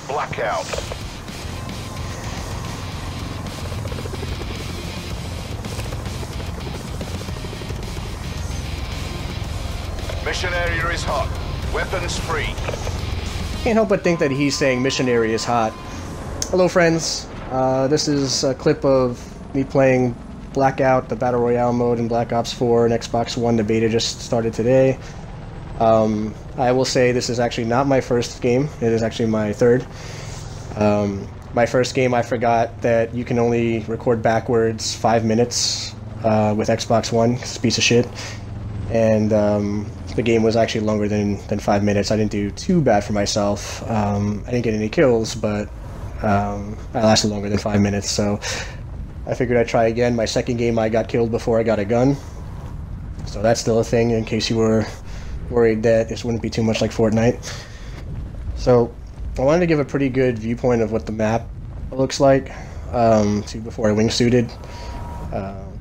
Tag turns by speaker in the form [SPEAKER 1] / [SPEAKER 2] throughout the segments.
[SPEAKER 1] blackout. Mission area is hot. Weapons free.
[SPEAKER 2] Can't help but think that he's saying mission area is hot. Hello friends, this is a clip of me playing Blackout, the Battle Royale mode in Black Ops 4 and Xbox One. The beta just started today. I will say this is actually not my first game, it is actually my third. My first game I forgot that you can only record backwards 5 minutes with Xbox One, it's a piece of shit. And the game was actually longer than 5 minutes. I didn't do too bad for myself. I didn't get any kills, but I lasted longer than 5 minutes, so I figured I'd try again. My second game I got killed before I got a gun, so that's still a thing in case you were worried that this wouldn't be too much like Fortnite. So I wanted to give a pretty good viewpoint of what the map looks like before I wingsuited.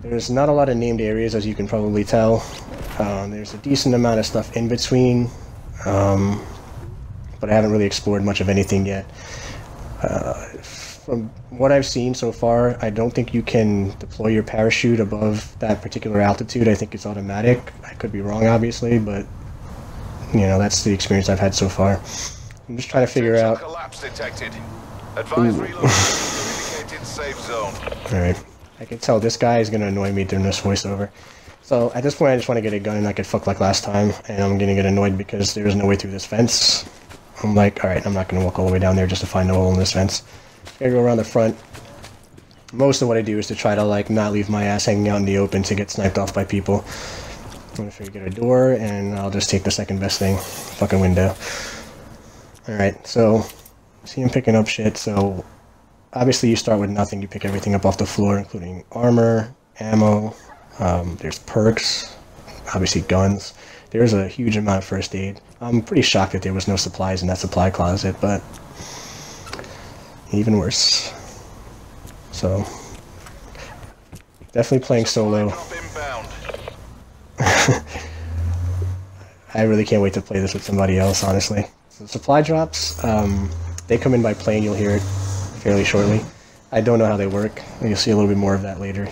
[SPEAKER 2] There's not a lot of named areas, as you can probably tell. There's a decent amount of stuff in between, but I haven't really explored much of anything yet. From what I've seen so far, I don't think you can deploy your parachute above that particular altitude. I think it's automatic. I could be wrong, obviously, but you know, that's the experience I've had so far. I'm just trying to figure out.
[SPEAKER 1] Collapse detected. Advise reloading to indicated safe zone.
[SPEAKER 2] All right, I can tell this guy is going to annoy me during this voiceover. So at this point, I just want to get a gun and I could fuck like last time, and I'm going to get annoyed because there's no way through this fence. I'm like, alright, I'm not going to walk all the way down there just to find a hole in this fence. Gotta go around the front. Most of what I do is to try to like not leave my ass hanging out in the open to get sniped off by people. I'm going to figure get a door, and I'll just take the second best thing. Fucking window. Alright, so, see him picking up shit, so obviously you start with nothing, you pick everything up off the floor, including armor, ammo, there's perks, obviously guns. There's a huge amount of first aid. I'm pretty shocked that there was no supplies in that supply closet, but even worse. So, definitely playing solo. I really can't wait to play this with somebody else, honestly. So supply drops, they come in by plane, you'll hear it fairly shortly. I don't know how they work, you'll see a little bit more of that later.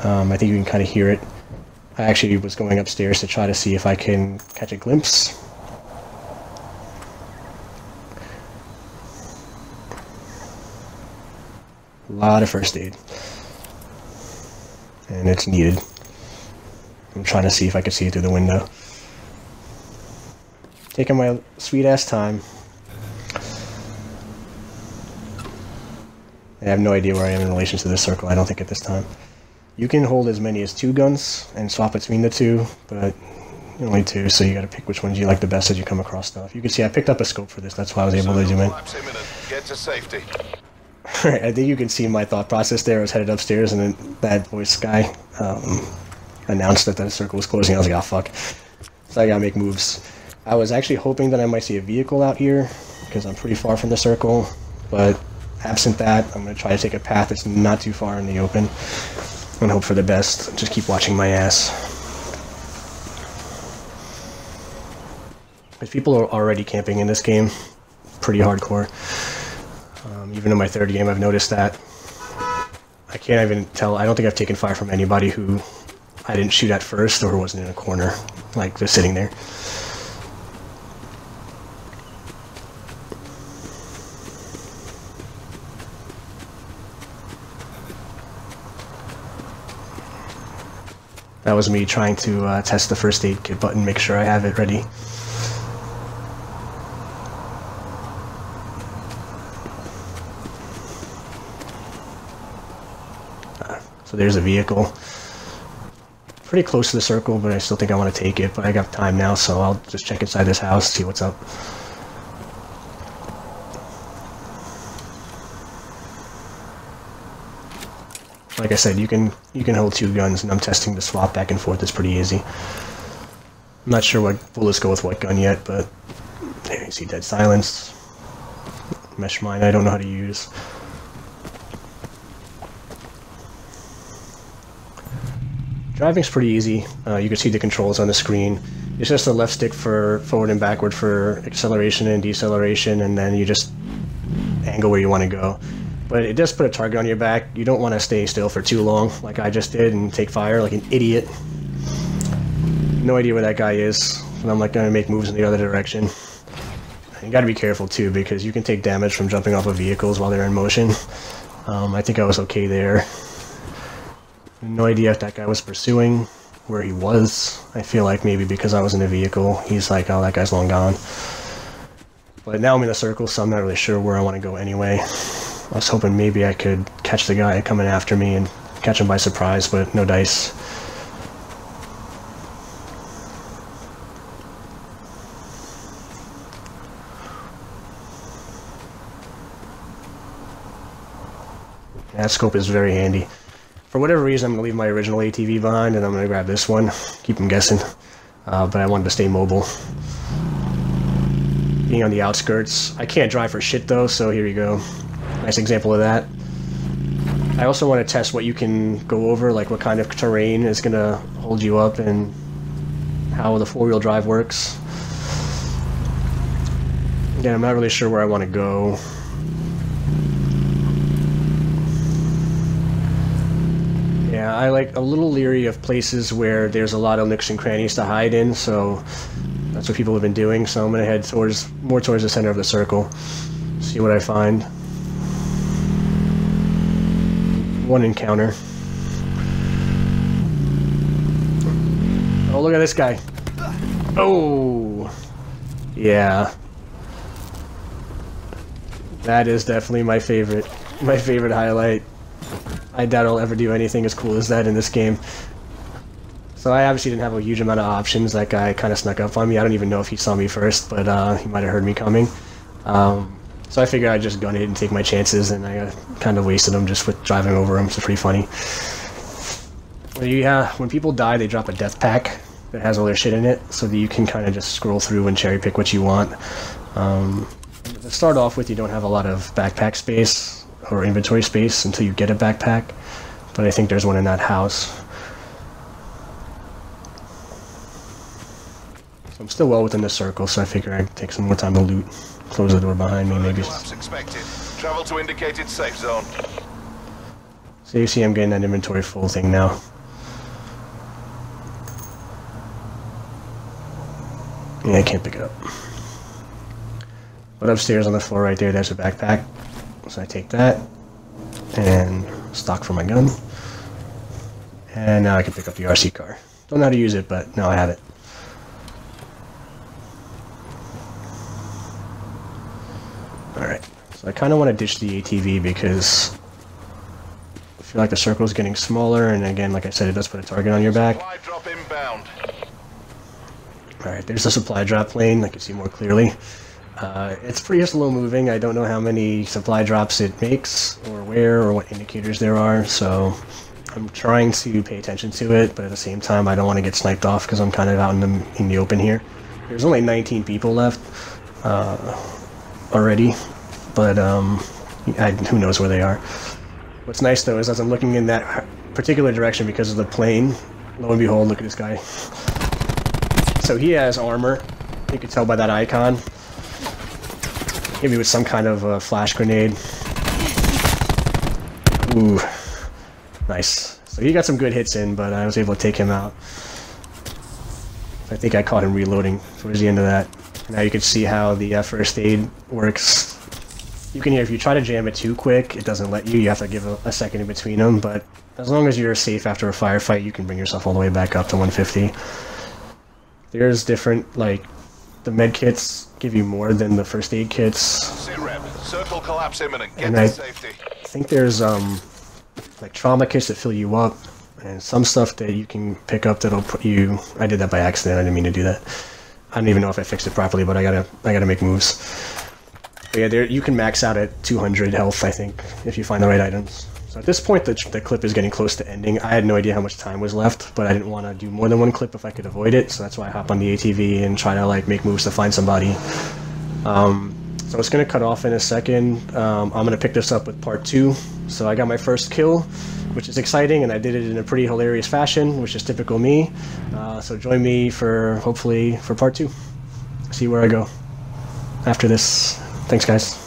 [SPEAKER 2] I think you can kind of hear it. I actually was going upstairs to try to see if I can catch a glimpse. A lot of first aid. And it's needed. I'm trying to see if I can see it through the window. Taking my sweet ass time. I have no idea where I am in relation to this circle, I don't think at this time. You can hold as many as 2 guns and swap between the 2, but only 2, so you gotta pick which ones you like the best as you come across stuff. You can see I picked up a scope for this, that's why I was able to zoom in.
[SPEAKER 1] Get to safety.
[SPEAKER 2] I think you can see my thought process there. I was headed upstairs and then that voice guy announced that the circle was closing. I was like, oh fuck. So I gotta make moves. I was actually hoping that I might see a vehicle out here, because I'm pretty far from the circle, but absent that, I'm gonna try to take a path that's not too far in the open. And hope for the best. Just keep watching my ass. If people are already camping in this game, pretty hardcore. Even in my third game, I've noticed that. I can't even tell. I don't think I've taken fire from anybody who I didn't shoot at first or who wasn't in a corner, like just sitting there. That was me trying to test the first aid kit button, make sure I have it ready. So there's a vehicle. Pretty close to the circle, but I still think I want to take it, but I got time now, so I'll just check inside this house, see what's up. Like I said, you can hold 2 guns, and I'm testing the swap back and forth. It's pretty easy. I'm not sure what bullets go with what gun yet, but there you see dead silence. Mesh mine I don't know how to use. Driving's pretty easy. You can see the controls on the screen. It's just the left stick for forward and backward for acceleration and deceleration, and then you just angle where you want to go. But it does put a target on your back. You don't want to stay still for too long, like I just did, and take fire like an idiot. No idea where that guy is, and I'm like going to make moves in the other direction. You got to be careful too, because you can take damage from jumping off of vehicles while they're in motion. I think I was okay there. No idea if that guy was pursuing, where he was. I feel like maybe because I was in a vehicle, he's like, oh, that guy's long gone. But now I'm in a circle, so I'm not really sure where I want to go anyway. I was hoping maybe I could catch the guy coming after me and catch him by surprise, but no dice. That scope is very handy. For whatever reason, I'm going to leave my original ATV behind, and I'm going to grab this one. Keep him guessing. But I wanted to stay mobile. Being on the outskirts. I can't drive for shit, though, so here you go. Nice example of that. I also want to test what you can go over, like what kind of terrain is going to hold you up, and how the four-wheel drive works. Again, I'm not really sure where I want to go. Yeah, I like a little leery of places where there's a lot of nooks and crannies to hide in, so that's what people have been doing. So I'm gonna head more towards the center of the circle, see what I find. One encounter. Oh, look at this guy. Oh, yeah. That is definitely my favorite highlight. I doubt I'll ever do anything as cool as that in this game. So I obviously didn't have a huge amount of options. That guy kind of snuck up on me. I don't even know if he saw me first, but he might have heard me coming. So I figured I'd just gun it and take my chances, and I kind of wasted them just with driving over him. It's pretty funny. When people die, they drop a death pack that has all their shit in it, so that you can kind of just scroll through and cherry pick what you want. To start off with, you don't have a lot of backpack space or inventory space until you get a backpack, but I think there's one in that house. So I'm still well within the circle, so I figure I'd take some more time to loot. Close the door behind me, maybe.
[SPEAKER 1] Expected. Travel to indicated safe zone.
[SPEAKER 2] So you see I'm getting that inventory full thing now. Yeah, I can't pick it up. But upstairs on the floor right there, there's a backpack. So I take that, and stock for my gun. And now I can pick up the RC car. Don't know how to use it, but now I have it. Alright, so I kind of want to ditch the ATV because I feel like the circle is getting smaller, and again, like I said, it does put a target on your back.
[SPEAKER 1] Supply drop inbound.
[SPEAKER 2] Alright, there's the supply drop lane. I can see more clearly. It's pretty slow moving. I don't know how many supply drops it makes, or where, or what indicators there are, so I'm trying to pay attention to it, but at the same time I don't want to get sniped off because I'm kind of out in the open here. There's only 19 people left already, but who knows where they are. What's nice though is as I'm looking in that particular direction because of the plane, lo and behold, look at this guy. So he has armor, you can tell by that icon. Hit me with some kind of flash grenade. Ooh, nice. So he got some good hits in, but I was able to take him out. I think I caught him reloading towards the end of that. Now you can see how the first aid works. You can hear if you try to jam it too quick, it doesn't let you. You have to give a second in between them, but as long as you're safe after a firefight, you can bring yourself all the way back up to 150. There's different, like, the med kits give you more than the first aid kits.
[SPEAKER 1] Circle collapse imminent. Get
[SPEAKER 2] and
[SPEAKER 1] to safety.
[SPEAKER 2] I think there's like trauma kits that fill you up, and some stuff that you can pick up that'll put you. I did that by accident. I didn't mean to do that. I don't even know if I fixed it properly, but I gotta make moves. But yeah, there you can max out at 200 health, I think, if you find the right items. So at this point, the clip is getting close to ending. I had no idea how much time was left, but I didn't want to do more than one clip if I could avoid it, so that's why I hop on the ATV and try to like make moves to find somebody. So it's going to cut off in a second. I'm going to pick this up with part 2. So I got my first kill, which is exciting, and I did it in a pretty hilarious fashion, which is typical me. So join me hopefully for part 2. See where I go after this. Thanks, guys.